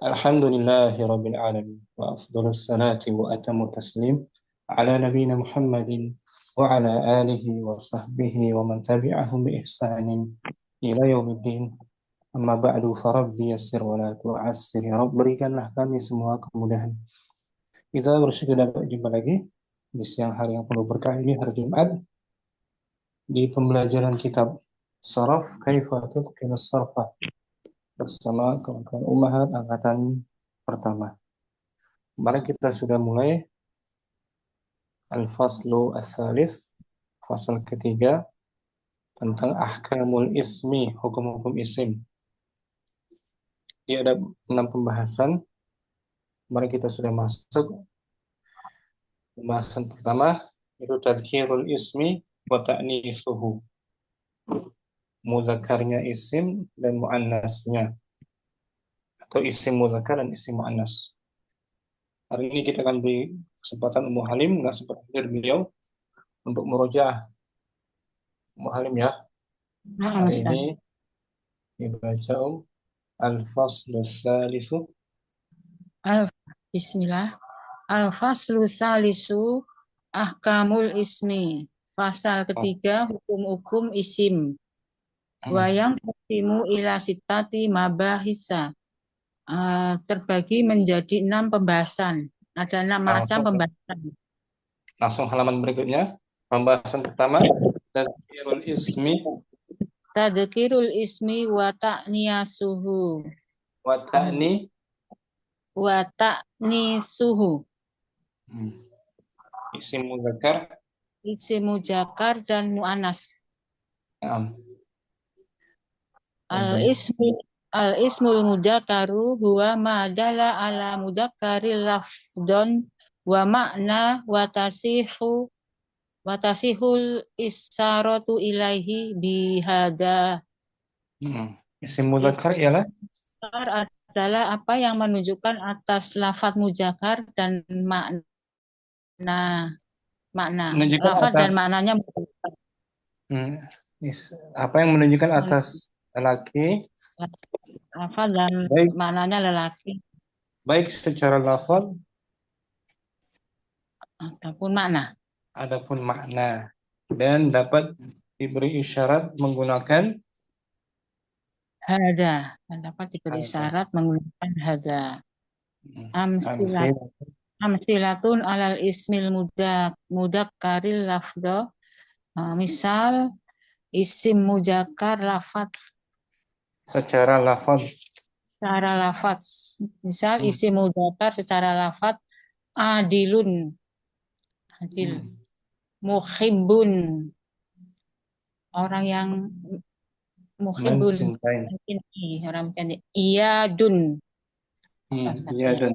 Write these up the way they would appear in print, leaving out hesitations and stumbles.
Alhamdulillahi Rabbil Alamin wa afdalus salati wa atamu taslim ala nabiyina Muhammadin wa ala alihi wa sahbihi wa man tabi'ahum bi ihsanin ila yaumiddin. Amma ba'du farabbi yassir wa la tu'assir. Ya Rabb, berikanlah kami semua kemudahan. Kita bersyukur dapat jumpa lagi di siang hari yang penuh berkah ini, hari Jumat, di pembelajaran kitab Saraf Kaifa Tutqinus Sarfa bersama kawan-kawan Ummahat angkatan pertama. Kemarin kita sudah mulai Al-Faslu As-Salis, fasal ketiga tentang Ahkamul Ismi, hukum-hukum isim. Dia ada 6 pembahasan. Kemarin kita sudah masuk pembahasan pertama, itu Tadhkirul Ismi wa Ta'nithuhu, mudzakarnya isim dan muannasnya, atau isim mudzakar dan isim muannas. Hari ini kita akan beri kesempatan Ummu Halim, nggak sempat hadir beliau, untuk murojaah. Ummu Halim ya, hari ini dibaca Al-Faslu Tsalitsu. Bismillah. Al-Faslu Salisu Ahkamul Ismi. Pasal ketiga, hukum-hukum isim. Wayang kutimu ila sitati mabahisa. Terbagi menjadi 6 pembahasan. Ada 6 macam pembahasan. Langsung halaman berikutnya. Pembahasan pertama, Tadhkirul Ismi Tadhkirul ismi wa ta'niyasuhu. wa ta'ni Wa ta'nisuhu. isim mudzakar, Isim mujakar dan mu'anas. Al-ismul mudakaru huwa ma'dala ala mudakaril lafdon wa makna watasihul isaratu ilaihi bihada. Isim mudzakar ialah adalah apa yang menunjukkan atas lafaz mujakar dan makna. Lafaz dan maknanya apa yang menunjukkan atas lelaki, lafaz dan maknanya lelaki, baik secara lafaz adapun makna, dan dapat diberi isyarat menggunakan hada, dan dapat diberi syarat menggunakan hada. Amsilatun alal ismil mudakkaril lafdo. Misal isim mujakkar lafaz secara lafaz. Misal isim mujakkar secara lafaz adil, muhibbun, orang yang muhibbun, orang mencintai. Iyadun, iyadun,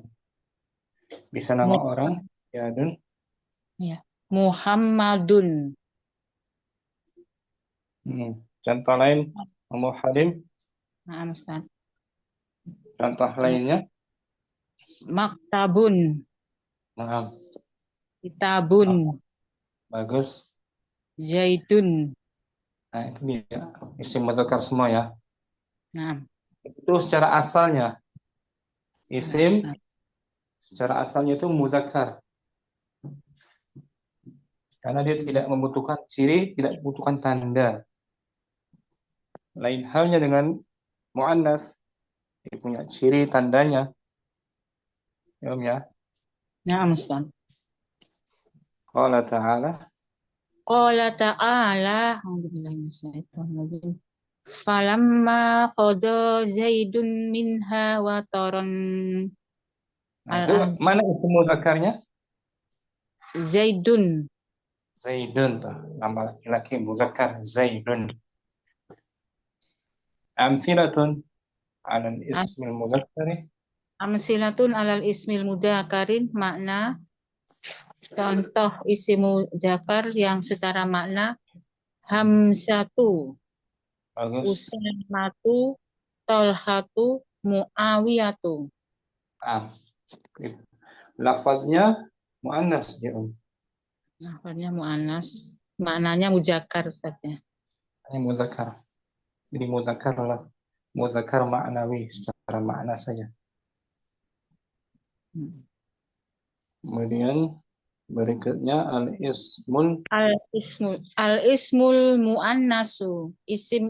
bisa nama orang, iyadun. Muhammadun. Contoh lain, Ummu Halim. Contoh lainnya, maktabun, kitabun, bagus, zaitun. Nah, itu dia isim mudzakar semua ya. Itu secara asalnya isim secara asalnya itu mudzakar, karena dia tidak membutuhkan ciri, tidak membutuhkan tanda. Lain halnya dengan muannas, dia punya ciri, tandanya. Ya. Ustaz. Qala ta'ala, falamma qada zaidun minha wa taron. Itu mana isim mudzakarnya? Zaidun tuh, nama laki-laki mudzakar Zaidun. Amsilatun alal ismil mudzakkari. Amsilatun alal ismil mudzakarin, makna contoh isim mudzakar yang secara makna: Hamsatu, Usamatu, Tolhatu, Muawiyatu. Lafaznya muannas dia. Lafaznya muannas, maknanya mudzakar Ustaz ya. Mudzakar. Jadi mudzakar maknawi, secara makna saja. Kemudian berikutnya al-ismul muannasu, isim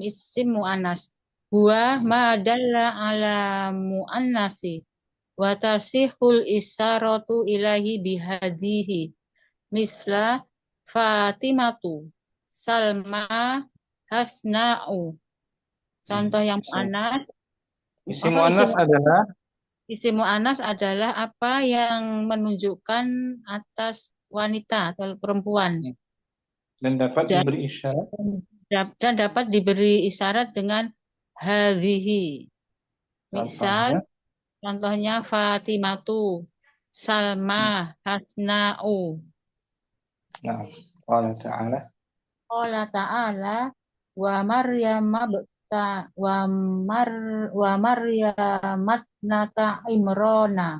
muannas. Huwa ma dalla ala muannasi wa tasihul isaratu ilahi bihadihi misla Fatimatu, Salma, Hasna'u. Contoh yang muannas, isim apa muannas adalah isim muannas adalah apa yang menunjukkan atas wanita atau perempuan dan dapat dan, diberi isyarat. dan dapat diberi isyarat dengan hadhihi. Misal, Contohnya, contohnya Fatimatu, Salma, Hasna'u. nah, Allah Ta'ala Allah Ta'ala wa Maryam wa Maryam nata Imrona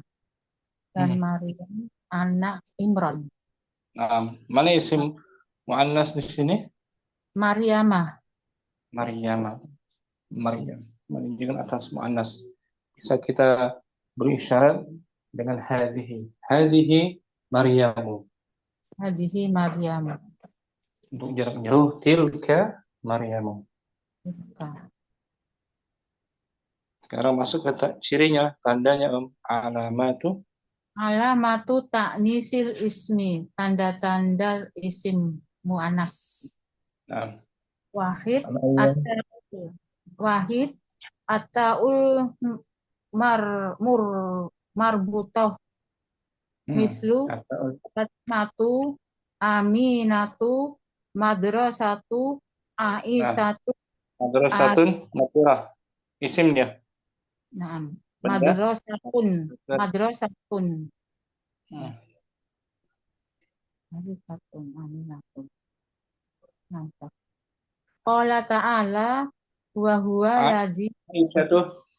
dan hmm. Maryam anak Imron. Nah, mana isim muannas di sini? Maryamah. Maryam. Maryam menunjukkan atas muannas. Bisa kita beri isyarat dengan hadhihi. Hadhihi Maryamu. Hadihi Maryam. Untuk jarak jauh, tilka Maryamu. Sekarang masuk ke cirinya, tandanya alamatu. Alamatu ta'nisil ismi, tanda-tanda isim mu'anas. Nah, Wahid Allah. atau wahid ataul mar mur marbutoh mislu Atau Fatimatu, Aminatu, Madrasatu, nah, Aisyatu, madrasatun madrasah. Isim dia. Naam. Benda. Madrasatun, Madrasatun. Hmm. Madrasatun, Aminatun. Mantap. Qala ta'ala wa huwa ladzi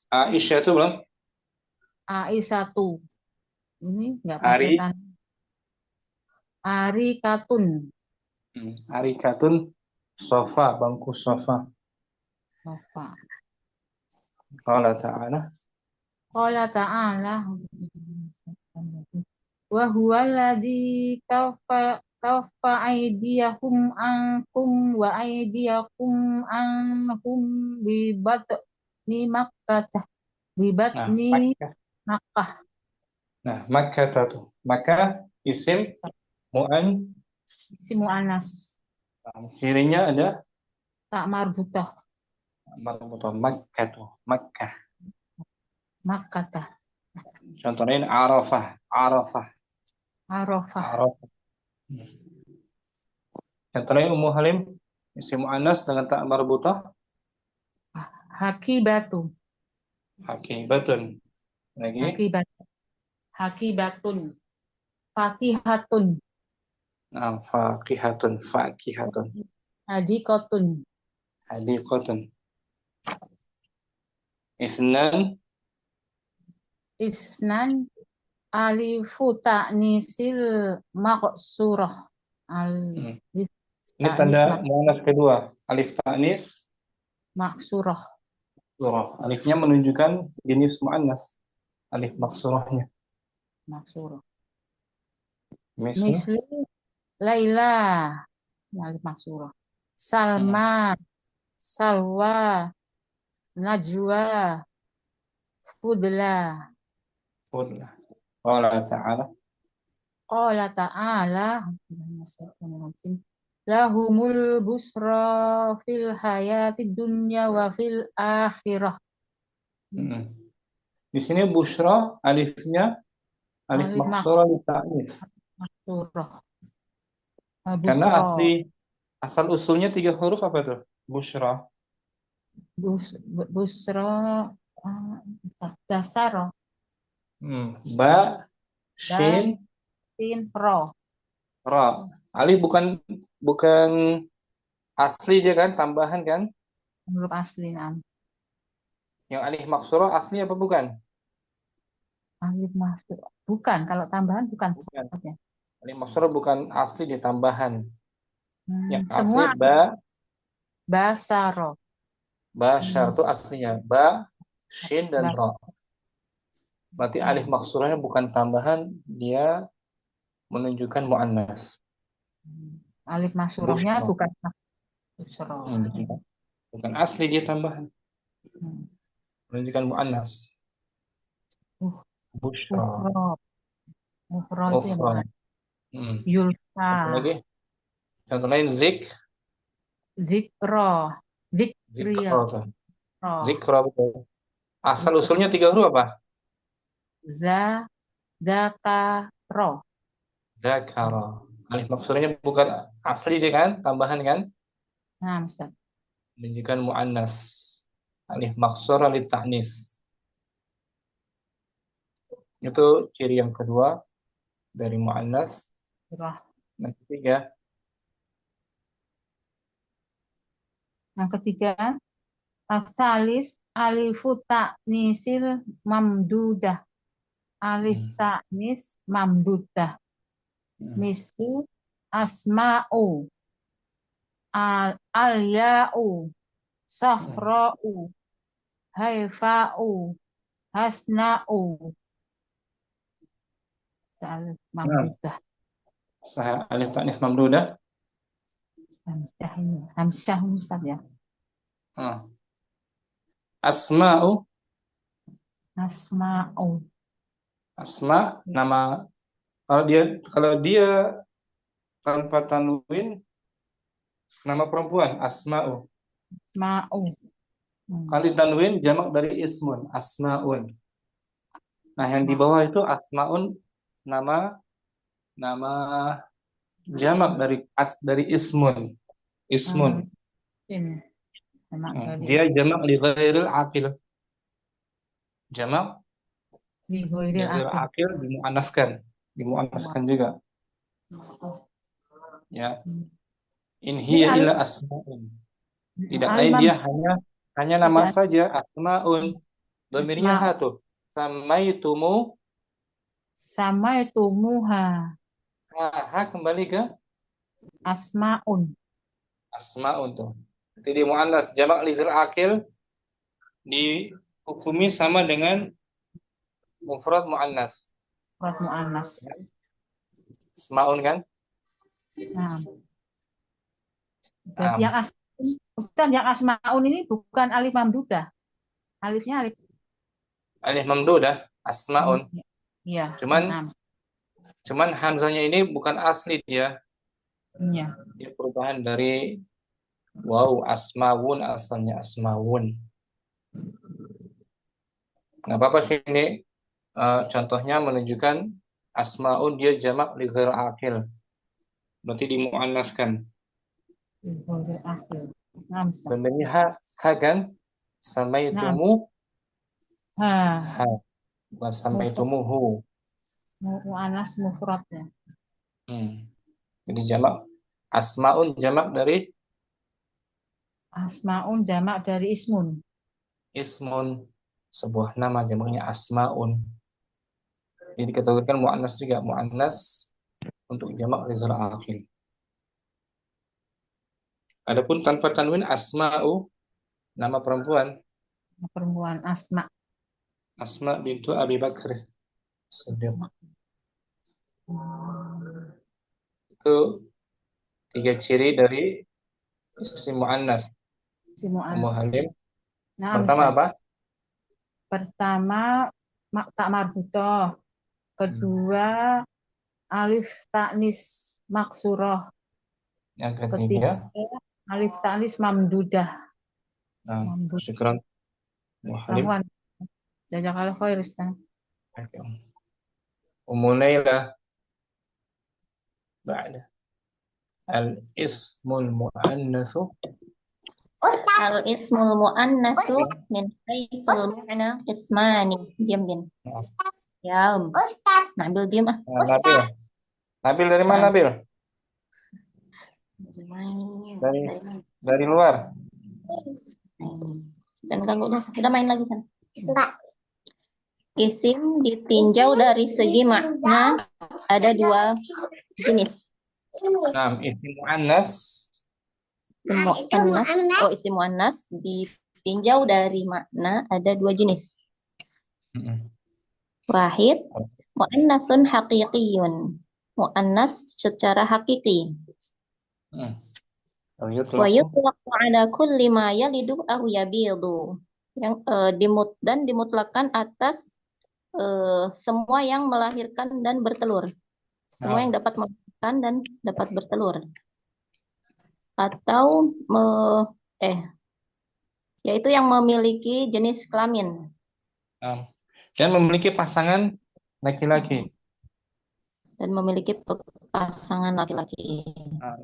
Aisyah tuh belum? Aisyatu. Ini enggak pakai Ari. tanda. Arikatun. Arikatun sofa, bangku sofa. Sofa. Qala ta'ala. Qala ta'ala wa huwa alladzi kaffa aydiyahum ankum wa aydiyakum anhum bi batni Makkah bi Nah, batni Makkah. Makkah. Nah, Makkah tuh. Makkah isim mu'an. Isim muannas Cirinya ada tak marbutah marbutoh. Makkah tuh. Makkah. Makkah. Contohnya ini Arafah. Arafah. Arafah. Arafah. Contohnya Ummu Halim isim mu'annas dengan tak marbutoh. Hakibatu. Hakibatun. Lagi. Hakibatun. Fakihatun. Nah, fakihatun. Fakihatun. Hadikotun. Hadiqatun. Isnan alifu ta'nisil maqsurah. Alif Ini ta'nis tanda muannas kedua. Alif ta'nis. maksurah. Surah. Alifnya menunjukkan jenis muannas. Alif maksurahnya. Maksurah. Misal. Misli Laila. Alif maksurah. Salma. Salwa. Najwa. Fudla. Allah Ta'ala. Qala ta'ala. Lahumul busra fil hayati dunya wa fil akhirah. Di sini busra alifnya alif Alif maksurah li ta'nis. maksurah. Karena Busra. asal usulnya 3 huruf apa tuh? Busra. Busra dasar. Ba, shin, Sin ro. ra. Alif bukan asli dia kan, tambahan kan? Huruf asli nam. Yang alif maksurah asli apa bukan? Alif masuk. Bukan, kalau tambahan bukan. Bukan. Alif maksurah bukan asli, dia tambahan. Yang asli Semua basaro. Bashar itu aslinya ba, shin dan ra. Berarti alif maksurahnya bukan tambahan, dia menunjukkan muannas. Alif maksurahnya Bushra. bukan busro. Bukan, bukan asli, dia tambahan. Menunjukkan muannas. Uh, Bushra. Ukhro. Ukhro itu yang Ukhra. mana? Hmm. Yulfa. Contoh lagi. Contoh lain Zikro. Zikriyo. zikra. Zikra betul. Asal Zikro. usulnya 3 huruf apa? Zakaro. Zakara. Alif maksurahnya bukan asli dia kan, tambahan kan? Nah, Ustaz. Menunjukkan muannas. Alif maksur alif ta'nis. Itu ciri yang kedua dari muannas. Yang ketiga, Yang ketiga, asalis alifu ta'nisil mamdudah. Alif ta'nis mamdudah. Mislu asma'u. Al-ya'u. Sahra'u. Haifa'u. Hasna'u. Alif mamdudah. alif ta'nis mamdudah. Hamzah ini. Hamzah Ustaz ya. Asma'u. Asma'u. Asma nama, kalau dia tanpa tanwin nama perempuan, asma'u. Asma'u. Kalau tanwin jamak dari ismun, asma'un. Nah, yang di bawah itu asma'un, nama nama jamak dari ismun. Ismun. Ini. Dia jamak li ghairil aqil. Jamak li Bighairil ghairil akil. aqil dimuannaskan juga. Ya. In hiya illa asma'un. Tidak lain, dia hanya nama saja, asma'un. Domirnya ha tuh. Samaitumuha. Ha kembali ke Asma'un. asma'un tuh. Jadi di muannas jamak li ghairil aqil dihukumi sama dengan mufrad muannas. Mufrad muannas. Asma'un kan? Nah. Yang Ustaz, yang asma'un ini bukan alif mamdudah. Alifnya alif mamdudah, asma'un. Iya. Cuman hamzanya ini bukan asli dia. Iya. Dia perubahan dari wow, asma'un, asalnya asma'un. Nggak apa-apa sih ini. Contohnya menunjukkan asma'un dia jamak li ghairil aqil. Berarti dimuannaskan. Benernya ha kan? Samaitumu ha. Bukan samaitumuhu. Muannas mufradnya. Jadi jamak asma'un jamak dari ismun. Ismun, sebuah nama jamaknya asma'un. Jadi dikategorikan muannas juga, muannas untuk jamak li ghairil aqil. Adapun tanpa tanwin asma'u, nama perempuan. Perempuan Asma. Asma bintu Abi Bakr Siddiq. Itu 3 ciri dari isim muannas. Ummu Halim. Pertama apa? Pertama tak marbutoh. Kedua alif ta'nis maksurah. Yang ketiga alif ta'nis mamdudah. Syukran. Ummu Halim. Jazakallahu khair Ustaz. Ummu Nailah. Ba'da al-ismul mu'annasu. Al-ismul mu'annasu min haitsul ma'na ismani. Diam. Ya, Nabil diam ah. Nabil dari mana, Nabil? Dari luar. Dan ganggu udah main lagi sana. Enggak. Isim ditinjau dari segi makna ada 2 jenis. Nah, isim muannas. Isim muannas ditinjau dari makna ada 2 jenis. Wahid, mu'annatsun haqiqiyun. Mu'annas secara hakiki. Wa Yutlaqu yutlaqu ala kulli ma yalidu aw yabidu. Yang dimutlakkan atas semua yang melahirkan dan bertelur. Semua yang dapat melahirkan dan dapat bertelur. Atau yaitu yang memiliki jenis kelamin. dan memiliki pasangan laki-laki. Dan memiliki pasangan laki-laki.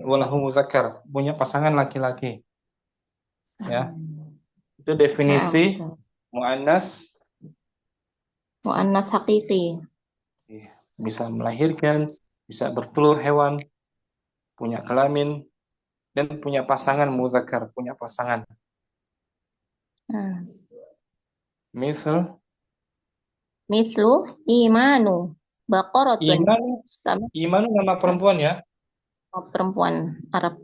Walahu muzakkar, punya pasangan laki-laki. Ya. Itu definisi muannas hakiki. Bisa melahirkan, bisa bertelur hewan, punya kelamin, dan punya pasangan muzakkar, punya pasangan. Misal Imanu baqaratun. Imanu nama perempuan ya? Perempuan Arab.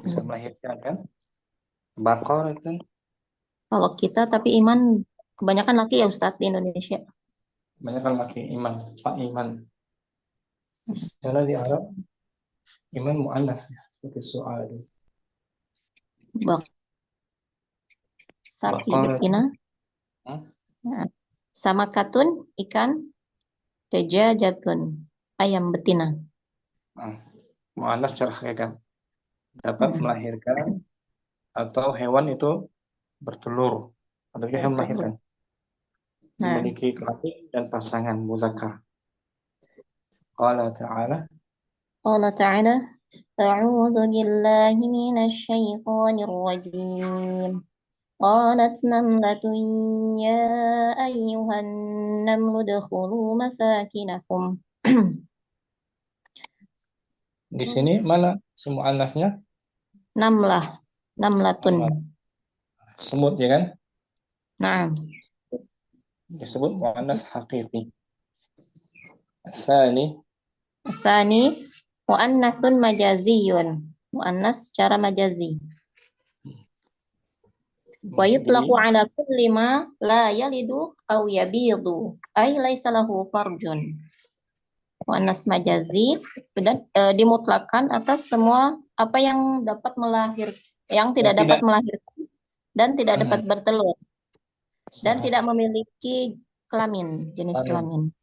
Bisa melahirkan kan? Baqaratun. Kalau kita tapi Iman kebanyakan laki ya Ustadz di Indonesia. Kebanyakan laki, Iman, Pak Iman. Karena di Arab Iman muannas ya, seperti soal. Sapi betina. Sama katun ikan. Dajajatun ayam betina. Muannas secara hakikat dapat melahirkan atau hewan itu bertelur atau hewan melahirkan, memiliki kelamin dan pasangan muzakkar. Qala ta'ala A'udzu billahi minasy syaithanir rajim. Qalat namlatun ya ayyuhan namlu udkhulu masakinakum. Di sini mana semua anasnya? Namlatun. Semut ya kan? Nah. Disebut muannas haqiqi. Asani muannatsun majaziyun. Muannas secara majazi. Wa yutlaqu ala kulli ma la yalidu aw yabidu ay laisa lahu farjun. Muannas majazi dimutlakan atas semua apa yang dapat yang tidak dapat melahirkan dan tidak dapat bertelur dan tidak memiliki kelamin, jenis kelamin.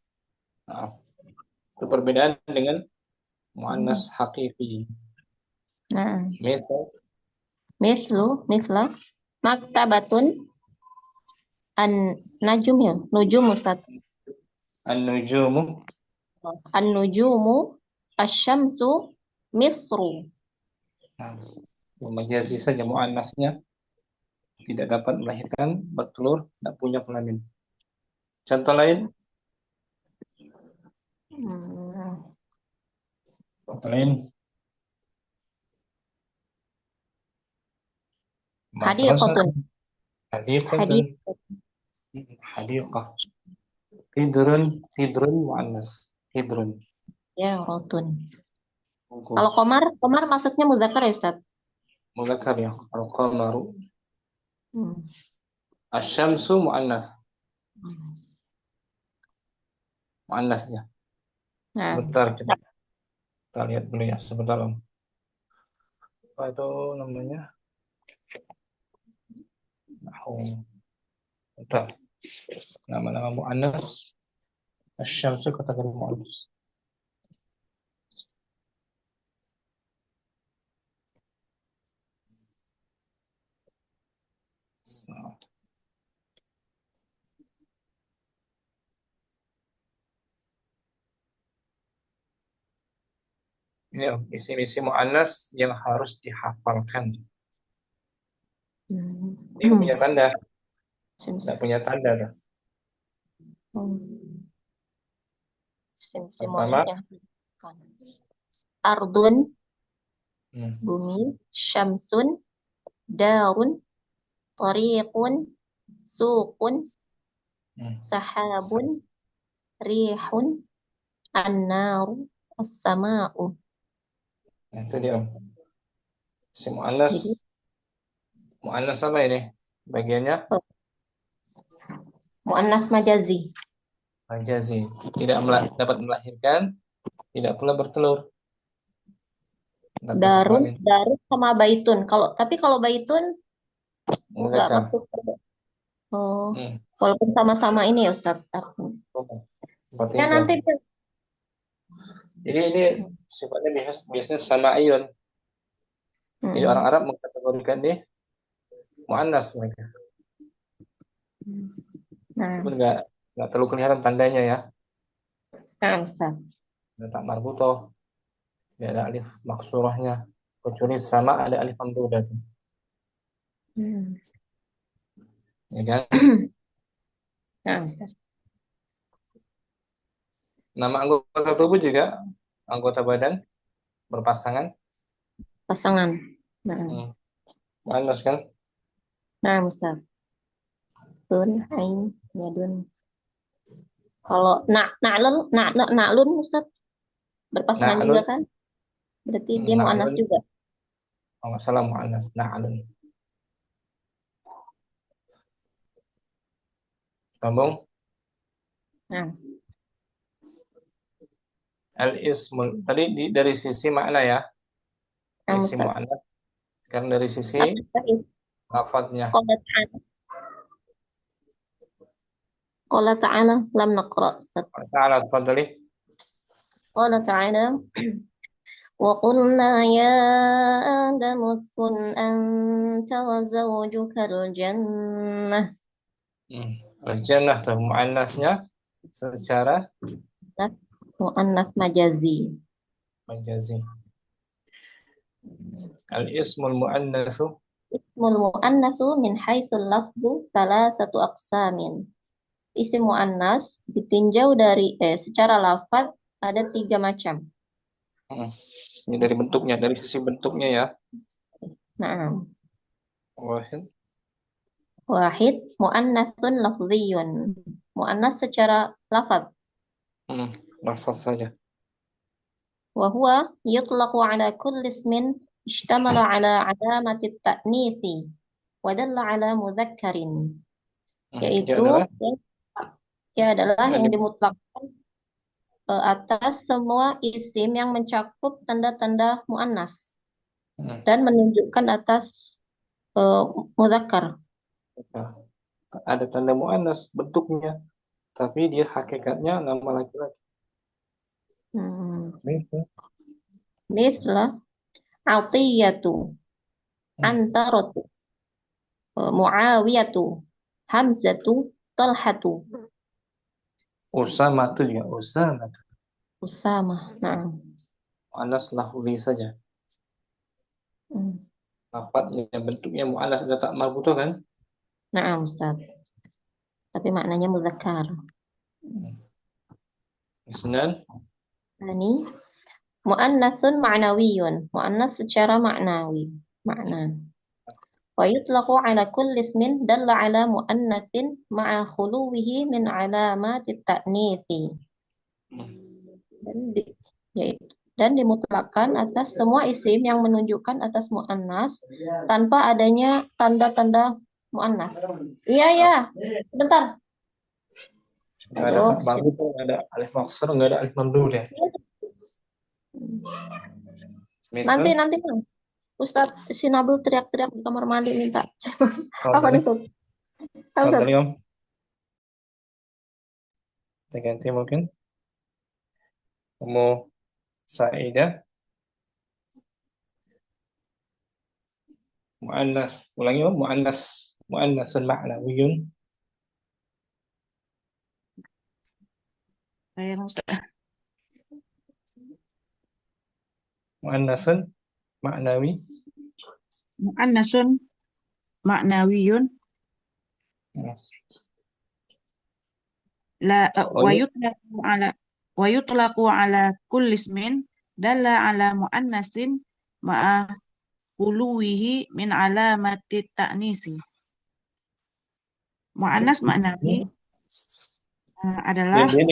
Itu perbedaan dengan muannas haqiqi. Nah, misla maktabatun nujum Ustaz. An-nujumu asy-syamsu misru. Majazi saja muannasnya tidak dapat melahirkan, bertelur, tidak punya kelamin. Contoh lain? Contoh lain? Hadiqatun. Hadiqah. Hidrun muannas. Hidrun. Ya, rotun. Kalau komar maksudnya muzakkar ya, Ustaz? Muzakkar ya. Kalau qamaru. Asy-syamsu muannas. Muannasnya. Bentar kita lihat dulu ya, sebentar Om. Apa itu namanya? Bentar. Nama-nama muannas. Asy-syamsu kategori muannas. Ini isi-isi muannas yang harus dihafalkan. Ini punya tanda. Tidak punya tanda. Pertama, ardun, bumi, syamsun, darun, tariqun, suqun, sahabun, rihun, an-naru, as-sama'u. Itu dia Om. Si muannas apa ini? Bagiannya? Muannas majazi. Majazi. Tidak dapat melahirkan, tidak pula bertelur. Dapat Darun, kemarin. darun sama baitun. Tapi kalau baitun nggak Muzakkar. masuk. Oh, Hmm. walaupun sama-sama ini ya Ustaz. Seperti Ya itu. nanti Jadi ini sifatnya biasanya sama ayun. Jadi orang Arab mengkategorikan dia muannas mereka. Nah, Pun nggak terlalu kelihatan tandanya ya. nah Ustaz. Ada tak marbutoh, tidak ada alif maksurahnya. Kecuali sama ada alif mamdudah. Ya kan? Nah Ustaz. Nama anggota tubuh juga anggota badan berpasangan. Pasangan. Nah, Muannas kan? nah Ustaz. Tun, ain, yadun. Kalau na'lun Ustaz berpasangan Na'lun. juga kan? Berarti dia muannas Na'lun. juga. Kalau nggak salah muannas. Na'lun. Sambung. Nah, Al-ismul. Tadi dari sisi makna ya. nah Isim Ustaz. muannas. Sekarang dari sisi lafadznya. Qala ta'ala lam naqra Ustaz. Ta'ala, tafadhali. Qala ta'ala وقلنا يا آدم اسكن أنت وزوجك الجنة. Al-jannah tuh muannasnya secara muannas majazi. majazi. Al-ismul muannasu Ismul muannasu min haitsul lafzu thalathatu aqsamin. Isim muannas ditinjau dari secara lafaz ada 3 macam. Ini dari bentuknya, dari sisi bentuknya ya. Nah, wahid muannatsun lafziyun. Muannas secara lafaz. lafaz saja. Wa huwa yutlaqu ala kulli ismin ishtamala ala alamati at-ta'nithi wa dalla ala mudzakkarin. Yaitu adalah yang dimutlakkan atas semua isim yang mencakup tanda-tanda muannas dan menunjukkan atas mudzakkar. Ada tanda muannas bentuknya, tapi dia hakikatnya nama laki-laki. Mislah Atiyatu, Antaratu, Muawiyatu, Hamzatu, Talhatu. Usama itu ya, Usama. Usama. Nah. Muannas lafzi saja. Lafadznya bentuknya muannas ada tak marbutoh kan? Nah, Ustaz. Tapi maknanya mudzakkar. Isnan. Ini muannatsun ma'nawiyun. Muannas secara maknawi. Makna. Wa yutlaqu ala kulli ismin dalla ala muannatsin ma'a khuluwihi min alamatit ta'nithi. Dan dimutlakkan atas semua isim yang menunjukkan atas muannas tanpa adanya tanda-tanda muannas. Iya ya, bentar. Nggak ada tak marbutoh, nggak ada alif maksur, nggak ada alif mamdudah. Nanti Ustaz Sinabel teriak-teriak di kamar mandi minta. Apa nih Ustaz? Kita ganti mungkin. Ummu Saidah. Muannas. Ulangi muannas. Muannasun ma'nawiyun. Muannasun ma'nawi. Muannasun ma'nawiyun. La wa yutlaqu ala kulli ismin dalla ala muannasin ma'a uluwihi min alamati ta'nisi. Muannas ma'nawi adalah yang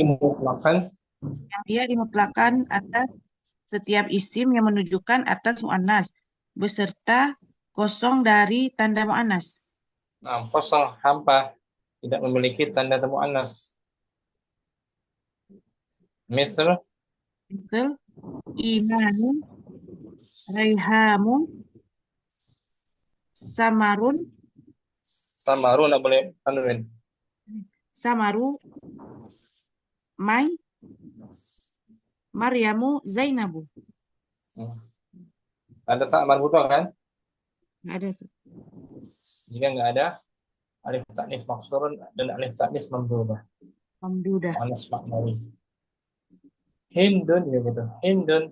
dia dimutlakan atas setiap isim yang menunjukkan atas muannas beserta kosong dari tanda muannas. Kosong hampa. tidak memiliki tanda muannas. Misal Misal imanun, raihamun, samarun, samaru nggak boleh tanwin. samaru, mai, Maryamu, Zainabu. Ada tak marbutah kan? Nggak ada. Jika nggak ada alif ta'nits maksurun dan alif ta'nits mamdudah. Mamdudah. Muannas maknawi. Hindun ya gitu. Hindun.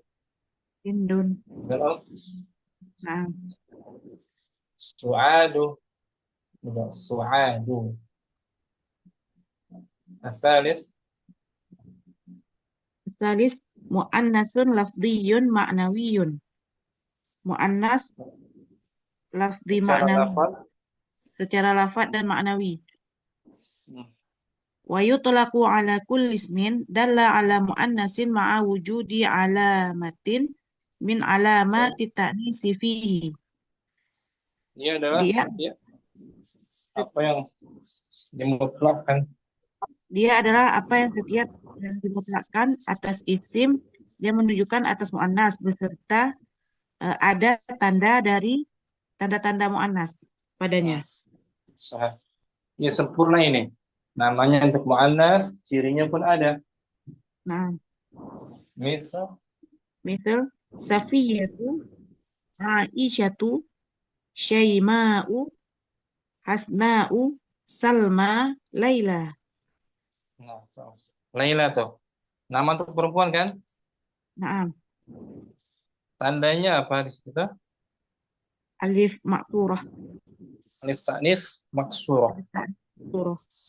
Hindun. Kalau Nah, su'adu. Tidak su'adu. Asalis salis muannasun lafdhiyun ma'nawiyun. Muannas lafdhi secara ma'nawi. lafaz. Secara lafaz dan maknawi. Wa yutlaqu ala kulli ismin dalla ala muannasin ma'a wujudi alamatin min alamati ta'nisi fihi. Ini adalah Dia apa yang dimutlakkan. Dia adalah apa yang setiap yang dimutlakkan atas isim yang menunjukkan atas muannas beserta ada tanda dari tanda-tanda muannas padanya. Sah. Ini sempurna ini. Namanya untuk muannas, cirinya pun ada. Nah, Misal Safiyatu, Aisyatu, Syaima'u, Hasna'u, Salma, Laila. nah, Laila tuh. Nama untuk perempuan kan? Nah, Tandanya apa di situ? alif maksurah. Alif ta'nis maksurah.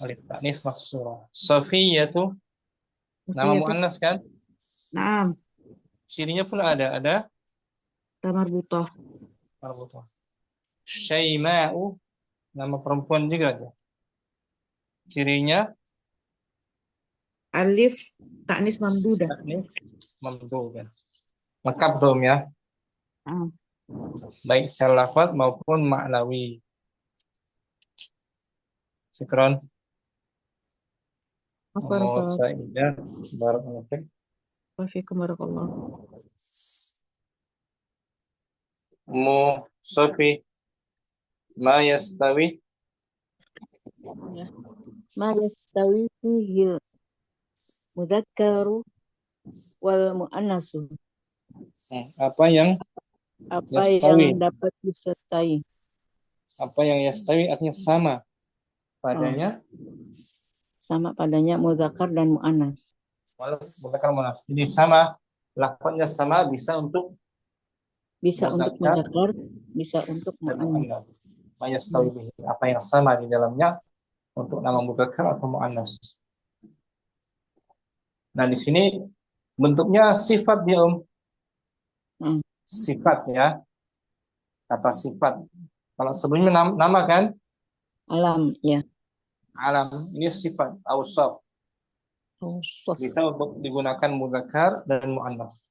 Alif ta'nis maksurah. Safiyatu nama muannas kan? Nah, Cirinya pun ada tamarbutah. marbutah. Syaima'u nama perempuan juga ada. Cirinya Alif ta'nis mamdudah. mamdudah. Lengkap dong ya. Baik secara lafaz maupun maknawi. Syukron. Saidah barakallahu fiik. Wafikum barakallah. Sofi ma yastawi Ma yastawi fihi mudzakkar wal muannasu. Apa yang Yang dapat disertai. Apa yang yastawi artinya sama padanya. Sama padanya mudzakkar dan muannas. Mudzakkar muannas. Jadi sama, lafaznya sama bisa untuk mudzakkar, bisa untuk muannas. Ma yastawi bihi, apa yang sama di dalamnya untuk nama mudzakkar atau muannas. Nah, di sini bentuknya sifat dia, Sifat ya. Kata sifat. Kalau sebelumnya nama kan? Alam, ya. Alam, ini sifat, awsaf. Bisa untuk digunakan mudzakkar dan muannas.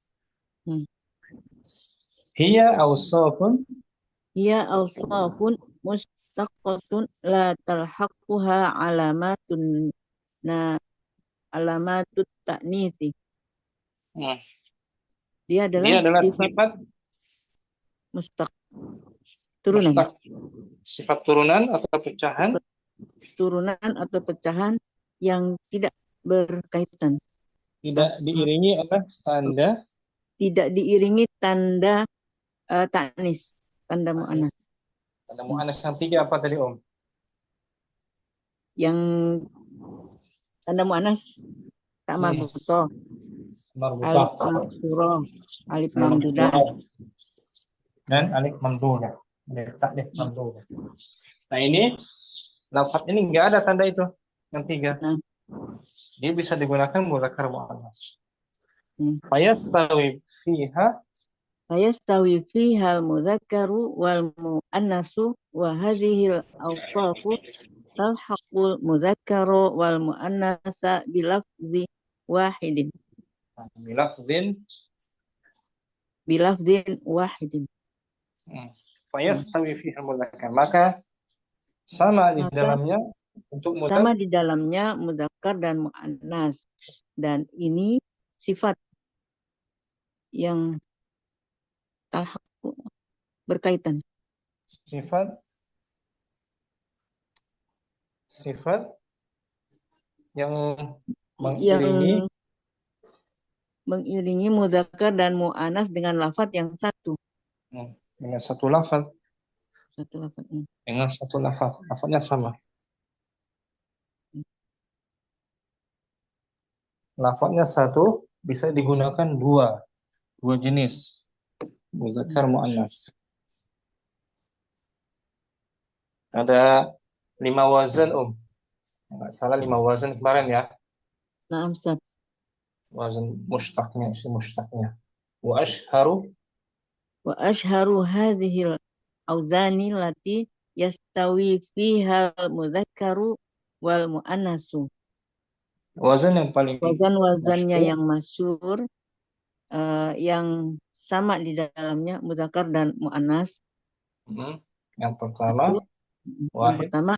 Hiya awsafun mustaqatun la talhaquha alamatut ta'nitsi. Dia adalah sifat mustaq. Turunan. Sifat turunan atau pecahan? Turunan atau pecahan yang tidak berkaitan. Tidak diiringi oleh tanda. Tidak diiringi tanda ta'nis, tanda mu'annas. Tanda mu'annas yang tiga apa tadi, Om? Yang tanda mu'annas tak marbutah. Alif maksurah, alif mamdudah. Dan alif mamdudah. Alif mamdudah. Nah, ini lafaz ini enggak ada tanda itu yang tiga. Dia bisa digunakan mudzakkar muannas. Fayastawi fiha al-mudzakkaru wal muannasu wa hadhihi al-awsafu talhaqul mudzakkaru wal muannasa bilafzi wahidin. Bilafzin wahidin. Fayastawi fiha al-mudzakkar. Maka sama di dalamnya Untuk sama mudzakkar di dalamnya mudzakkar dan muannas. Dan ini sifat yang talhaq berkaitan. sifat yang Yang mengiringi mudzakkar dan muannas dengan lafadz yang satu. dengan satu lafaz, Satu lafadz. dengan satu lafaznya sama. Lafaznya satu, bisa digunakan dua jenis, mudzakkar muannas. Ada 5 wazan, nggak salah 5 wazan kemarin ya. Naam, Ustaz. Wazan mushtaqnya, isim mushtaqnya. Wa ashharu hadhil auzani lati yastawi fiha al-mudzakkaru wal muannasu. wazan yang paling Wazan-wazannya masyhur, yang masyhur, yang sama di dalamnya mudzakkar dan muannas. yang pertama Yang pertama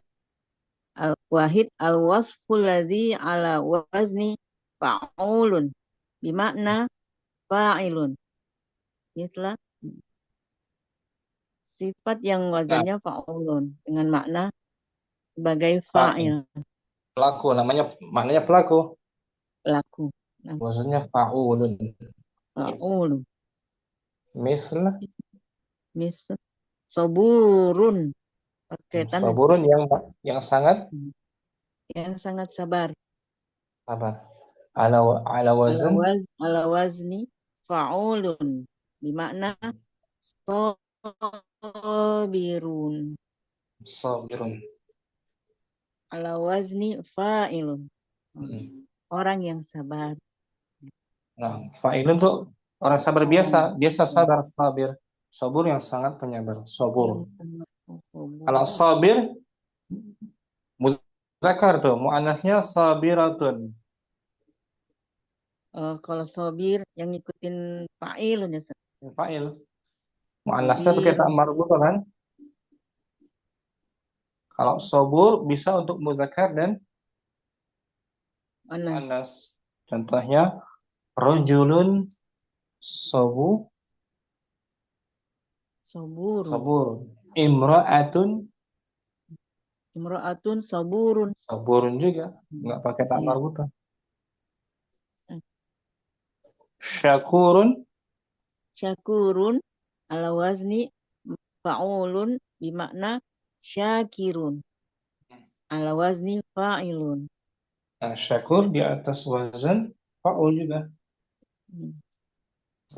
al-wahid al-wasful ladzi ala wazni fa'ulun bimakna fa'ilun. Itulah sifat yang wazannya fa'ulun dengan makna sebagai fa'il, pelaku, maknanya pelaku. pelaku. Wazannya fa'ulun. Fa'ulun. Misal Saburun. Berkaitan saburun yang sangat sabar. Ala wazan Ala wazni fa'ulun bermakna sabirun. Ala wazni fa'ilun. Orang yang sabar. Nah, fa'ilun tuh orang sabar biasa sabar, sabir. Sabur yang sangat penyabar, sabur. Kalau sabir mudzakkar tuh, muannasnya sabiratun. Kalau sabir yang ngikutin fa'ilun ya, Ustaz. Fa'il. Muannasnya pakai ta marbutah kan? Kalau sabur bisa untuk mudzakkar dan muannas. Contohnya rajulun sabur. Imra'atun saburun. Saburun juga, nggak pakai ta marbutah. Syakurun ala wazni fa'ulun bimakna syakirun. Ala wazni fa'ilun. Nah, syakur di atas wazan fa'ul juga.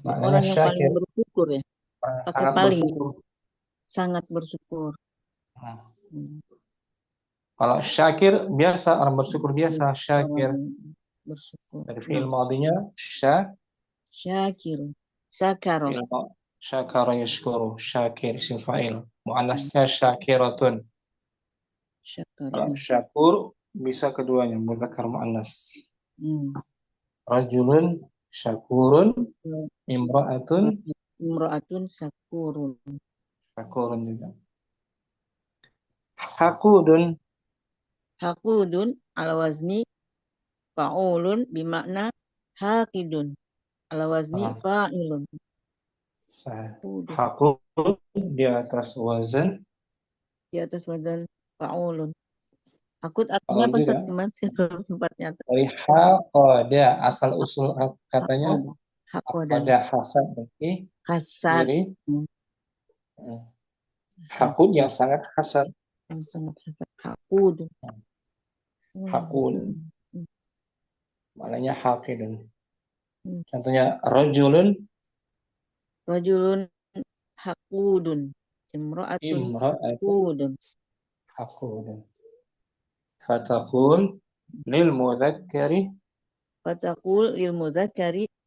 Orang yang paling bersyukur ya. Pakai paling. Sangat bersyukur. Kalau syakir biasa, orang bersyukur biasa, syakir. Bersyukur. Dari fi'il madinya syakir. Syakara. Syakara yashkuru, syakir isim fa'il. Muannasnya syakiratun. Kalau syakur bisa keduanya, mudzakkar muannas. Rajulun syakurun, imra'atun syakurun juga. Hakudun ala wazni fa'ulun bimakna hakidun. Ala wazni fa'ilun. Hakun di atas wazan fa'ulun. Hakut artinya apa, Ustaz? Gimana sih tempatnya? Dari haqada, asal usul katanya haqada, hasad berarti hasad. Hakun yang sangat hasad. Hakudun. Maknanya haqidun. Contohnya rajulun hakudun. Imra'atun hakudun. Fataqul lil mudzakkari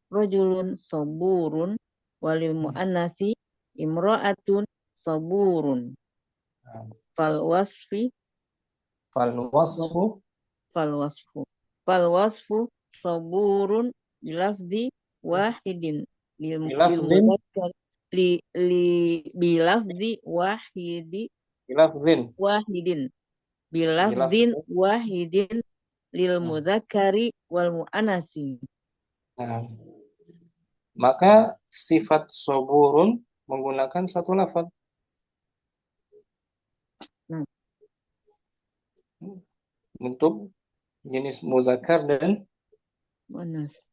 rajulun saburun walil muannasi imra'atun saburun. Fal wasfu saburun bilafzi wahidin bilafzin wahidin bilafdin wahidin lil mudzakkari wal muannasi. Nah, maka sifat soburun menggunakan satu lafaz. Untuk jenis muzakkar dan muannas.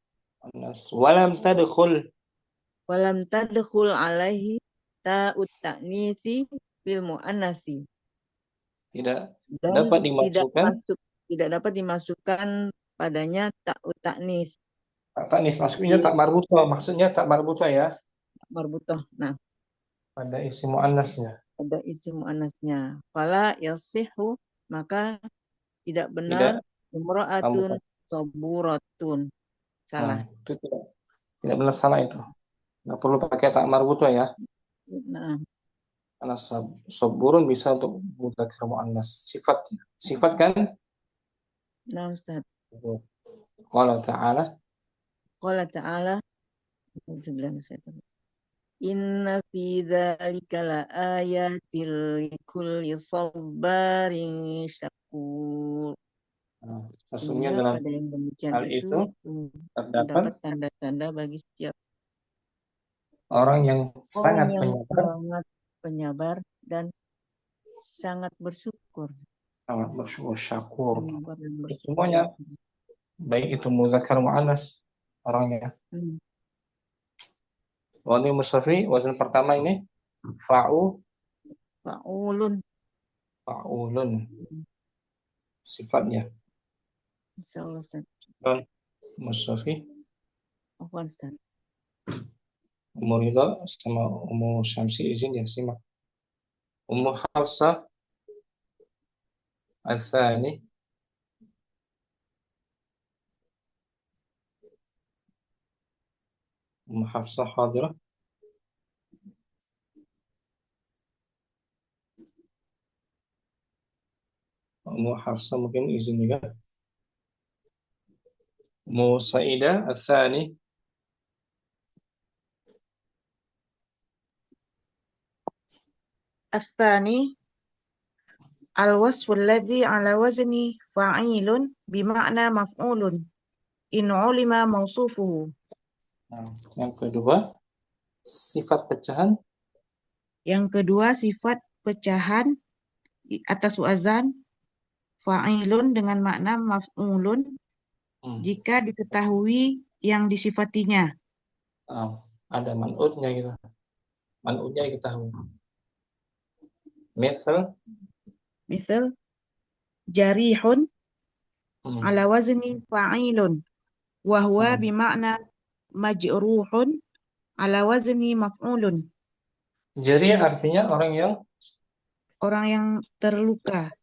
Walam tadkhul. Walam tadkhul alaihi ta'ut ta'nisi bil muannasi. Tidak Dan dapat dimasukkan. Tidak dapat dimasukkan padanya ta'ut ta'nis. Ta'nis maksudnya tak marbutoh. Maksudnya tak marbutoh ya. Marbutoh. Nah, pada isim muannasnya. Ada isim muannasnya. Fala yasihu, maka tidak benar imra'atun saburatun. Salah. Itu tidak benar, salah itu. Nggak perlu pakai tak marbutoh ya. Nah, Karena saburun bisa untuk mudzakkar muannas. Sifat kan? nah Ustaz. Qala ta'ala. Qala ta'ala. Inna fi dzalika la ayatil likulli sabarin syakur. Maksudnya dalam pada yang demikian hal itu terdapat tanda-tanda bagi setiap orang yang sangat penyabar dan sangat bersyukur. Sangat bersyukur, syakur. Bersyukur. Semuanya baik itu mudzakkar muannas orangnya. Wani Mustafi, wazan pertama ini fa'ulun. Sifatnya. Insyaallah Ustaz. Mustafi. Afwan Ustaz. Umur Ridha sama Ummu Syamsi izin ya simak. Ummu Hafsah As-Sani. Ummu Hafsah hadirah. Ummu Hafsah mungkin izin juga. Ummu Saidah As-Sani. As-Tsani al-wasfu alladhi ala wazni fa'ilun bima'na maf'ulun in ulima mausufuhu. Yang kedua, sifat pecahan. Yang kedua, sifat pecahan atas wazan fa'ilun dengan makna maf'ulun jika diketahui yang disifatinya. Ada man'utnya gitu. Man'utnya diketahui. Misal jarihun ala wazni fa'ilun wa huwa bima'na majruhun ala wazni maf'ulun. Jarih artinya orang yang terluka.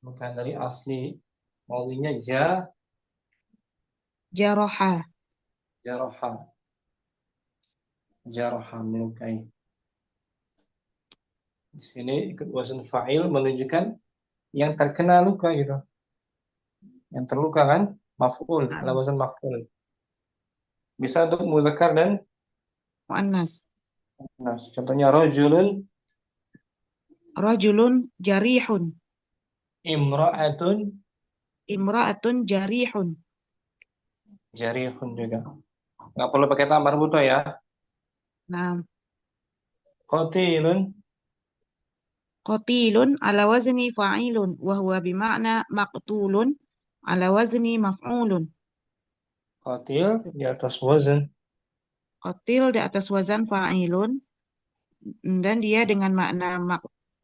Bukan dari asli maulinya Jaraha melukai. Di sini ikut wazn fa'il menunjukkan yang terkena luka gitu. Yang terluka kan maf'ul, ala wazn maf'ul. Bisa untuk mudzakkar dan muannas. Contohnya rajulun jarihun. Imra'atun jarihun. Jarihun juga. Nggak perlu pakai ta marbutoh ya. Nah. Qatilun ala wazni fa'ilun wa huwa bima'na maqtulun ala wazni maf'ulun. Qatil di atas wazan. Qatil di atas wazan fa'ilun dan dia dengan makna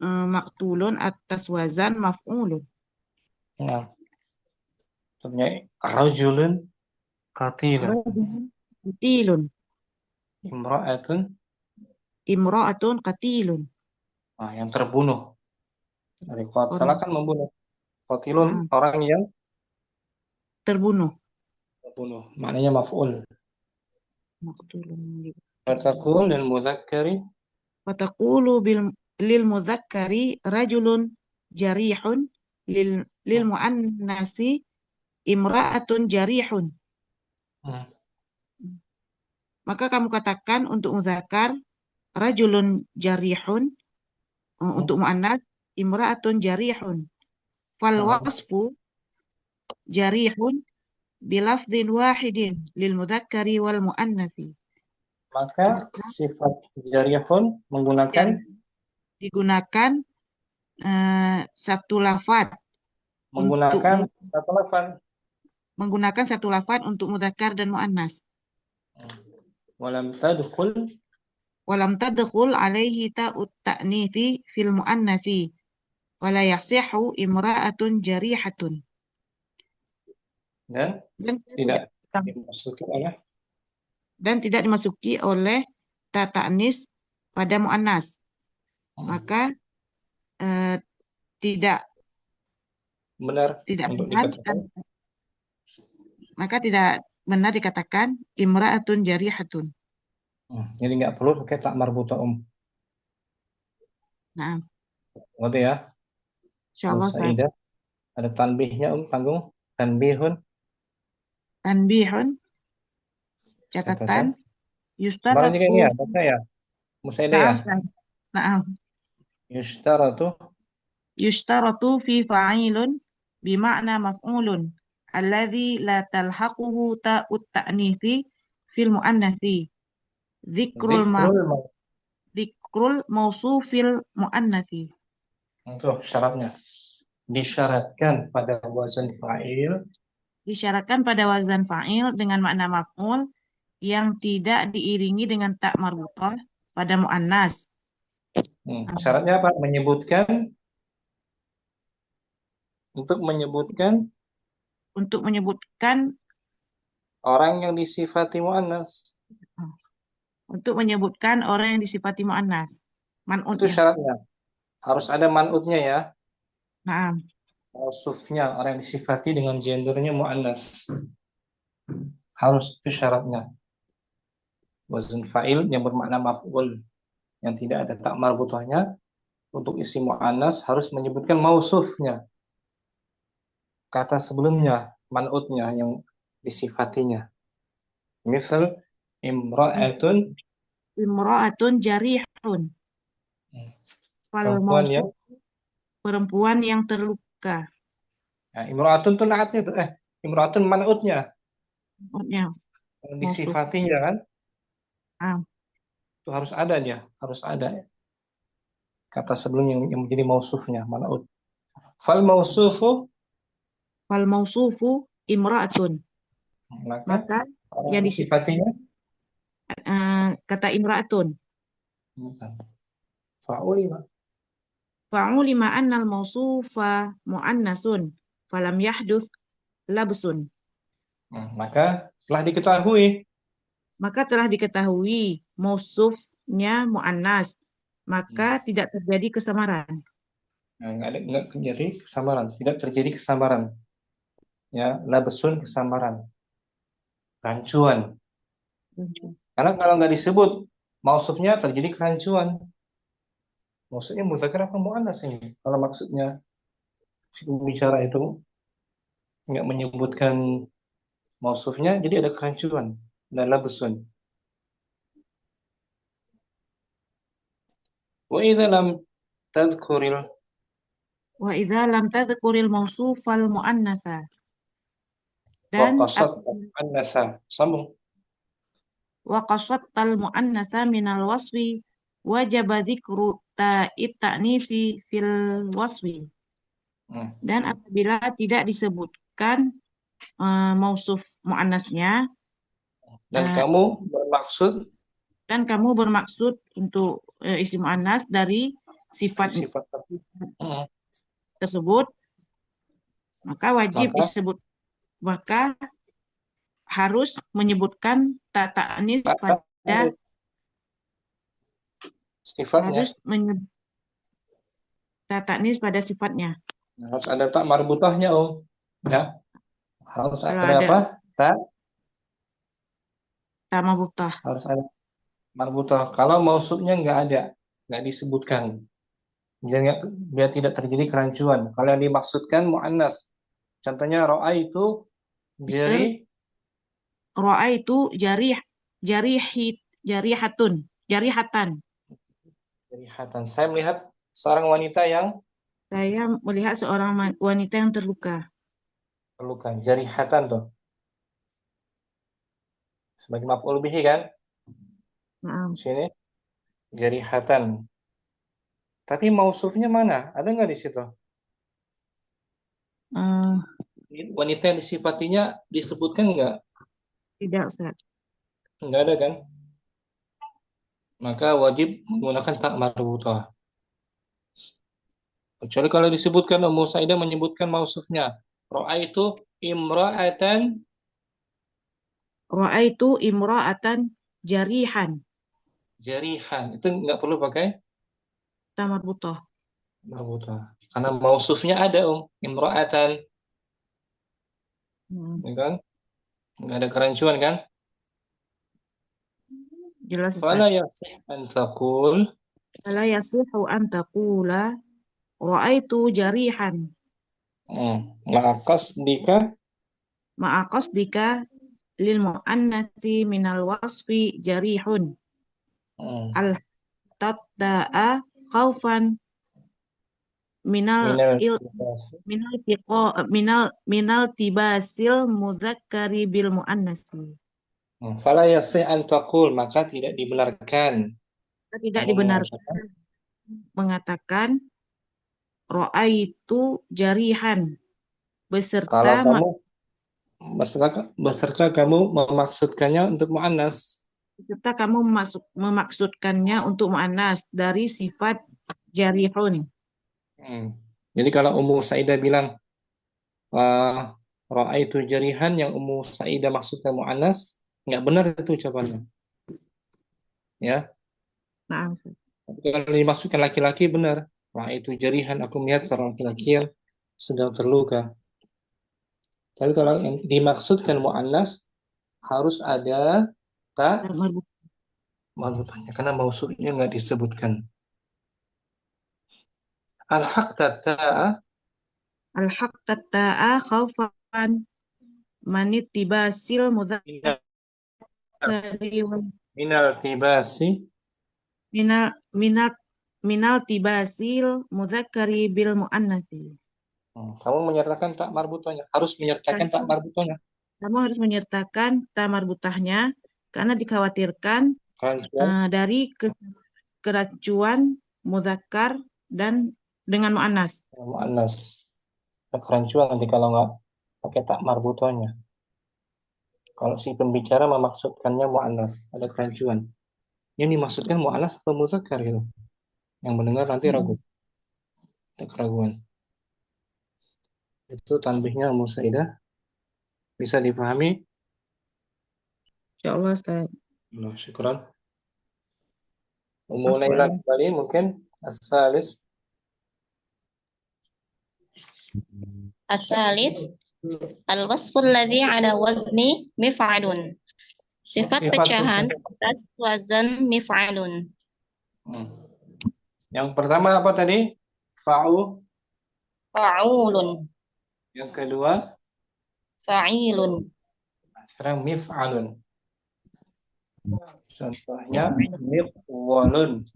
maqtulun atas wazan maf'ulun. Nah. Contohnya rajulun qatilun. Imra'atun qatilun. Yang terbunuh. Dari qatala kan membunuh. Qatilun orang yang terbunuh. Maknanya maf'ul. Fataqul lil mudzakkari. Lil mudzakkari rajulun jarihun lil muannasi imra'atun jarihun. Maka kamu katakan untuk mudzakkar rajulun jarihun, untuk muannas imra'atun jarihun. Fal Nah, wasfu jarihun bilafdin wahidin lil mudzakkari wal muannatsi. maka Maka sifat jarihun ya, menggunakan digunakan satu lafaz untuk satu lafaz. menggunakan satu lafaz untuk mudzakkar dan muannas. Walam tadkhul Walam tadkhul alaihi ta'ut ta'nithi fil muannatsi wala yasihhu imra'atun jarihatun. dan Dan tidak dimasuki oleh dimasuki oleh ta ta'nis pada muannas. Maka tidak benar untuk benar dikatakan. maka tidak benar dikatakan imra'atun jarihatun. Jadi nggak perlu pakai tak marbutah Nah, Ngerti ya? insyaallah Ustaz. Saidah. Ada tanbihnya tanggung. Tanbihun. Tanbihun Catatan. catatan Kemarin juga ini ya, yustaratu. baca ya. Musaidah ya. Nah, yustaratu fi fa'ilun bima'na maf'ulun alladhi la talhaquhu ta'ut ta'nithi fil muannatsi dzikrul mausufil muannatsi. Itu syaratnya. Disyaratkan pada wazan fa'il. Disyaratkan pada wazan fa'il dengan makna maf'ul yang tidak diiringi dengan tak marbutah pada muannas. Syaratnya apa? Untuk menyebutkan orang yang disifati muannas. Untuk menyebutkan orang yang disifati muannas. Itu syaratnya. Harus ada man'utnya ya. Nah, Mausufnya, orang yang disifati dengan gendernya muannas. Harus, itu syaratnya. Wazan fa'il yang bermakna maf'ul, yang tidak ada tak marbutahnya, untuk isi muannas harus menyebutkan mausufnya. Kata sebelumnya, man'utnya yang disifatinya. Misal imra'atun jarihun. Perempuan yang terluka. Nah, imra'atun itu naatnya tuh. Imra'atun man'utnya. Disifatinya kan? Itu harus ada dia, harus ada kata sebelumnya yang menjadi mausufnya, man'ut. Fal mausufu Imra'atun. Maka yang disifatinya kata imra'atun. Fa'ulima annal mausufa muannasun falam yahduts labsun. Maka telah diketahui mausufnya muannas, maka tidak terjadi kesamaran. Tidak terjadi kesamaran. Ya, labsun kesamaran. Rancuan. Karena kalau nggak disebut mausufnya terjadi kerancuan. Maksudnya mudzakkar apa muannas ini? Kalau maksudnya si pembicara itu nggak menyebutkan mausufnya, jadi ada kerancuan dan labsun. Wa idza lam tadhkuril mausufal muannatsa. Dan wa qasatal muannatsa minal wasfi wajib dzikru ta'nitsi fil wasfi. Dan apabila tidak disebutkan mausuf muannasnya dan kamu bermaksud untuk isim muannas dari sifat tersebut, maka wajib disebut, maka harus menyebutkan ta'nis pada sifatnya. Ta'nis pada sifatnya. Harus ada tak marbutahnya, ya. Harus ada apa? Tak marbutah. Harus ada marbutah. Kalau mausufnya nggak disebutkan. Biar tidak terjadi kerancuan. Kalau yang dimaksudkan muannas. Contohnya ro'a itu jarihatan. Saya melihat seorang wanita yang Saya melihat seorang wanita yang terluka. Terluka. Jarihatan tuh. Sebagai maf'ul bihi kan? Maaf. Di sini jarihatan. Tapi mausufnya mana? Ada nggak di situ? Wanita yang disifatinya disebutkan nggak? Tidak, Ustaz. Nggak ada kan? Maka wajib menggunakan tak marbutah. Kecuali kalau disebutkan Ummu Saidah menyebutkan mausufnya. Ra'aitu imra'atan Ra'aitu imra'atan jarihan. jarihan. Itu nggak perlu pakai Tamarbutah. marbutah. Karena mausufnya ada imra'atan. Ya kan? Nggak ada kerancuan kan? Jelas, Fala Ustaz. yasih an taqul Fala yasihu an taqula ra'aitu jarihan. ma'aqasdika Ma'aqasdika lil mu'annatsi minal wasfi jarihun. Al tatta'a khaufan minal minal il minal tibasil mudzakkari bil muannatsi. fala yasih an taqul, maka tidak dibenarkan Tidak kamu dibenarkan mengatakan ra'aitu jarihan kalau beserta kamu beserta kamu memaksudkannya untuk muannas. kamu memaksudkannya untuk muannas dari sifat jarihun. Jadi kalau Ummu Saidah bilang ra'aitu jarihan, yang Ummu Saidah maksudkan muannas, nggak benar itu ucapannya. Ya. Nah, Tapi kalau dimaksudkan laki-laki benar. Ra'aitu jarihan, aku melihat seorang laki-laki yang sedang terluka. Tapi kalau yang dimaksudkan muannas harus ada tak marbutahnya karena mausufnya nggak disebutkan. Al-haq ta'a al-haq khaufan manitibasil mudzakkari minal tibasi minal minal tibasil mudzakkari bil muannatsi. Kamu menyertakan tak marbutahnya, harus menyertakan tak marbutahnya. Kamu harus menyertakan tak marbutahnya karena dikhawatirkan dari kerancuan mudzakkar dan dengan muannas. Muannas. Kerancuan nanti kalau nggak pakai tak marbutahnya. Kalau si pembicara memaksudkannya muannas, ada kerancuan. Yang dimaksudkan muannas atau mudzakkar gitu. Yang mendengar nanti ragu. Ada keraguan. Itu tanbihnya Ummu Saidah. Bisa dipahami? Insyaallah, Ustaz. Nah, syukran. Ummu Laila kembali mungkin as-salis. As-salis al-wasful ladzi ala wazni mif'alun. Sifat pecahan atas wazan mif'alun. Yang pertama apa tadi? Fa'ulun. Yang kedua? Fa'ilun. Sekarang mif'alun. Contohnya mif'walun.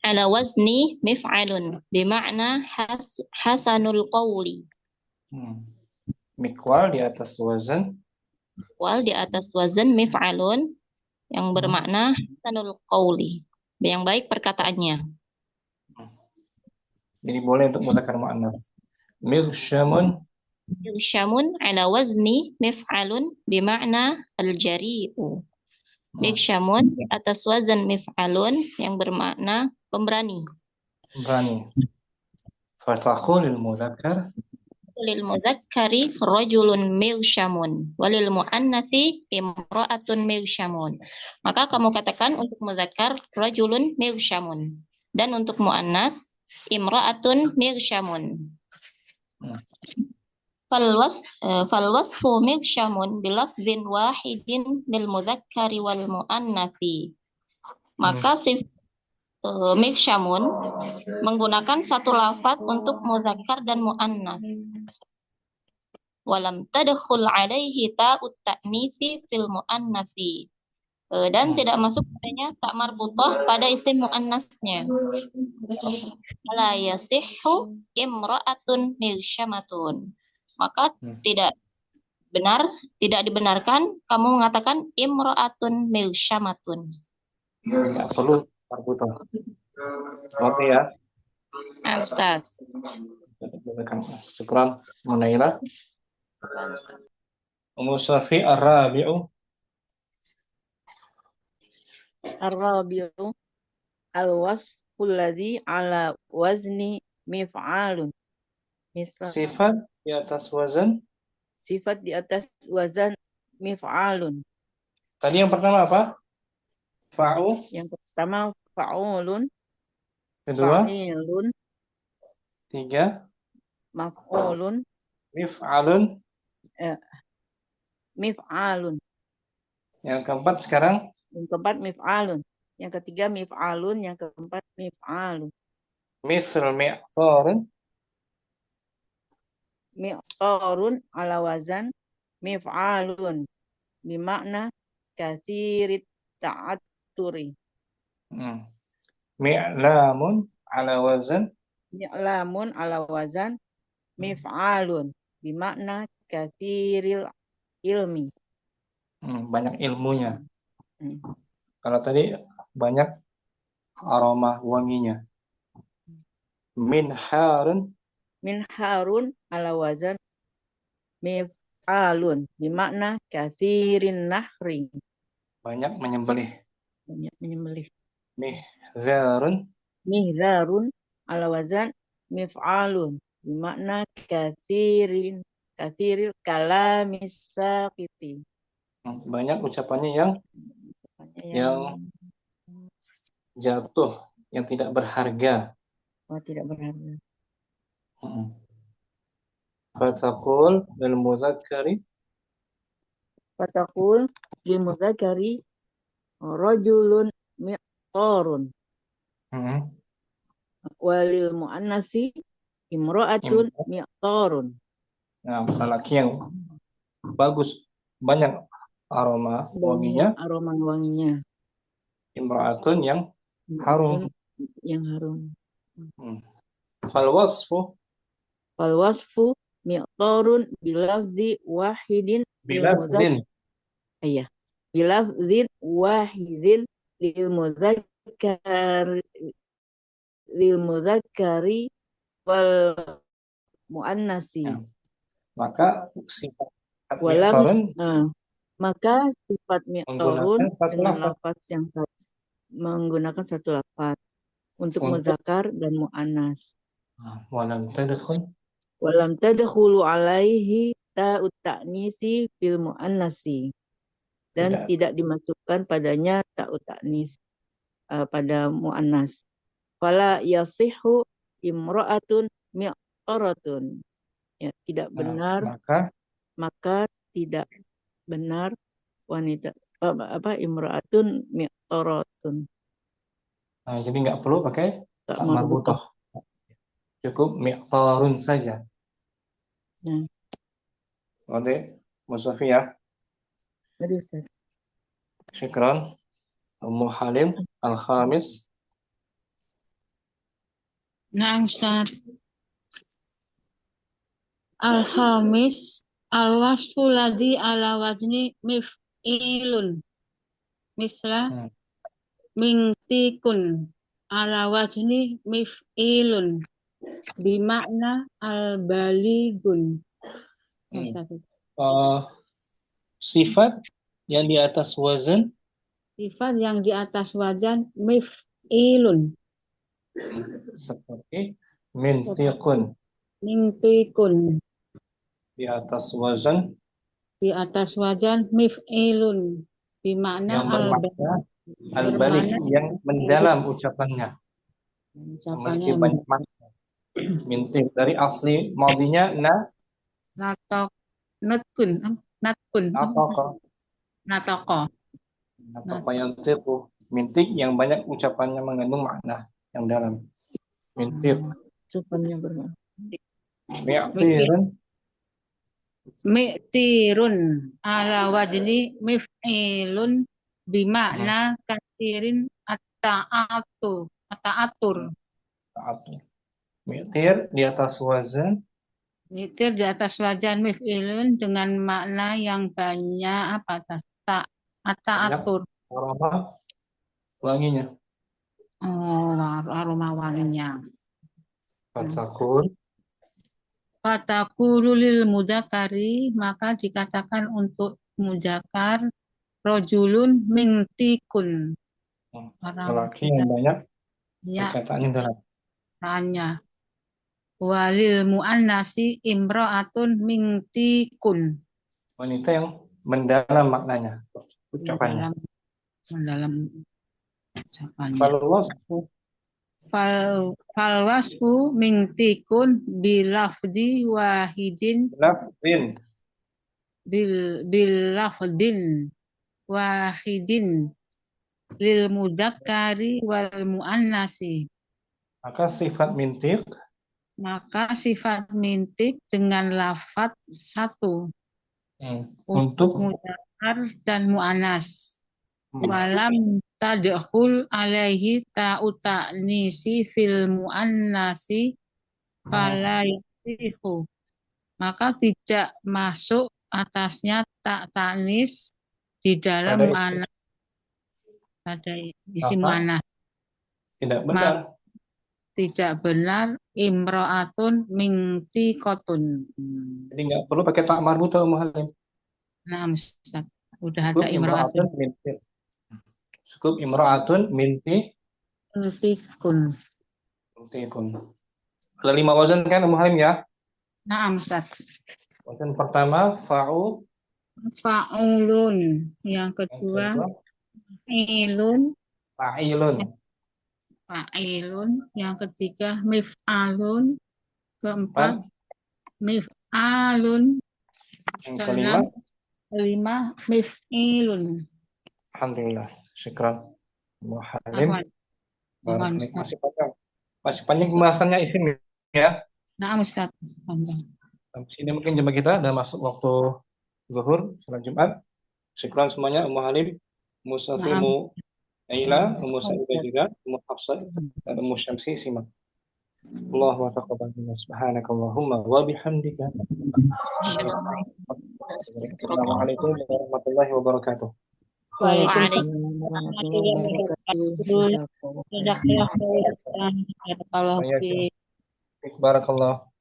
Ala wazni mif'alun bima'na hasanul qawli. Mikwal di atas wazan. Wal di atas wazan mif'alun yang bermakna hasanul qawli, yang baik perkataannya. Jadi boleh untuk mudzakkar muannas. Mirsyamun ala wazni mif'alun bima'na al-jari'u. Mirsyamun di atas wazan mif'alun yang bermakna pemberani. Pemberani. Fatakhulil mudzakkar Lil mudzakkari rajulun mirsyamun walil muannatsi imra'atun mirsyamun. Maka kamu katakan untuk mudzakkar rajulun mirsyamun dan untuk muannas imra'atun mirsyamun. Falwasfu mirsyamun bilafzin wahidin lil mudzakkari wal muannatsi. Maka mirsyamun menggunakan satu lafaz untuk mudzakkar dan muannas. Walam tadkhul alaihi ta'ut ta'nitsi fil muannatsi. Dan tidak masuk padanya tak marbutoh pada isim muannasnya. La yasihhu imra'atun milsyamatun. Maka tidak benar, tidak dibenarkan kamu mengatakan imra'atun milsyamatun. Nggak perlu marbutoh. Oke ya. Ustaz. Syukran Munaila. Ummu Syafi ar-rabi'u. Ar-rabi'u al-wasful ladzi ala wazni mif'alun. Misal Sifat di atas wazan. sifat di atas wazan mif'alun. Tadi yang pertama apa? Fa'u. Yang pertama fa'ulun, Kedua, fa'ilun, tiga, maf'ulun, mif'alun. mif'alun. Yang keempat sekarang Yang keempat mif'alun. Yang ketiga mif'alun, yang keempat mif'alun. misal mi'tarun. Mi'tarun ala wazan mif'alun. Bimakna kathirit ta'atturi. Mi'lamun ala wazan. Mi'lamun ala wazan mif'alun. Bimakna kathiril ilmi. Banyak ilmunya. Hmm. Kalau tadi banyak aroma wanginya. Min harun. Min harun ala wazan mif'alun. Bimakna kathirin nahri. Banyak menyembelih. Banyak menyembelih. Mihzarun. Mihzarun ala wazan mif'alun. Bimakna kathiril kalamis saqiti. Banyak ucapannya yang jatuh, yang tidak berharga. tidak berharga. Fataqul lil mudzakkari. Fatakul lil mudzakkari rajulun mi'tarun. Walil muannasi imra'atun mi'tarun. Nah, lelaki yang bagus, banyak aroma wanginya. Aroma wanginya. Imra'atun yang harum. Yang harum. Fal wasfu mi'tarun bilafzi wahidin bilafzin. Iya. Bilafzin wahidin lil mudzakkari wal muannasi. Ya. Maka sifat mi'tarun maka sifat mi'tarun dengan lafaz yang menggunakan satu lafaz untuk muzakkar dan muannas. Walam tadkhulu alaihi ta'ut ta'nisi fil muannasi. Dan tidak dimasukkan padanya ta'ut ta'nis pada muannas. Fala yasihhu imra'atun mi'taratun. Ya, tidak benar, maka tidak benar wanita imra'atun mi'taratun. Jadi nggak perlu pakai tak marbutoh. Cukup mi'tarun saja. Oke, Mustafi ya. Syukran. Ummu Halim al-khamis. Nah, Ustaz. Al-khamis al-wasfu ladzi ala wazni mif'ilun. Misla mingtikun ala wazni mif'ilun. Bimakna al-baligun. Sifat yang di atas wazan. Sifat yang di atas wazan mif'ilun. Seperti mintiqun. Mintikun. Di atas wazan. Di atas wazan mif'ilun. Bimakna al-balik yang mendalam ucapannya. Memiliki banyak makna. Mintiq dari asli madinya Natoko yang tipu. Mintik yang banyak ucapannya mengandung makna yang dalam. Mintik. Ucapannya bermakna. Mi'tirun ala wazni mif'ilun Bimakna kasirin at-ta'atur. Ta'atur. Mi'tir di atas wazan Witir di atas wajan mif'ilun dengan makna yang banyak apa atas ta'atur. aroma wanginya. Oh, aroma wanginya. Fatakun Fataku lil mudakari, maka dikatakan untuk mudakar rojulun mintikun. lelaki yang banyak Ya, perkataannya dalam. tanya. Walil mu'annasi imro'atun mintikun. Wanita yang mendalam maknanya ucapannya. Mendalam ucapannya. Falwasfu mintikun bilafdi wahidin bilafdin wahidin lil mudakkari wal muannasi. Maka sifat mintik dengan lafadz satu untuk mudakkar dan muannas. Walam tadkhul alaihi ta'nisi fil muannasi fala yasihu. Maka tidak masuk atasnya ta'nis di dalam muannas pada isi muannas. Tidak benar. Tidak benar imro'atun mintikotun. Jadi nggak perlu pakai tak marbutah Halim. Nah, Ustaz, udah ada imro'atun mintik. Cukup imro'atun mintikun. Ada 5 wazan kan Halim ya? Nah, Ustaz. Wazan pertama fa'ulun, yang kedua fa'ilun, yang ketiga mif'alun, keempat mif'alun, kelima mif'ilun. Alhamdulillah, syukran Halim. Masih panjang pembahasannya isim ya. Nah, Ustaz, masih panjang. Sampai sini mungkin jemaah kita udah masuk waktu zuhur salat Jumat. Syukran semuanya Halim, Musafimu Aila, Sa'idah juga, Hafsah, dan Syamsi simak. Allah wa taqabbal minna subhanakallahumma wa bihamdika. Assalamualaikum warahmatullahi wabarakatuh. Waalaikumsalam warahmatullahi wabarakatuh. Barakallah.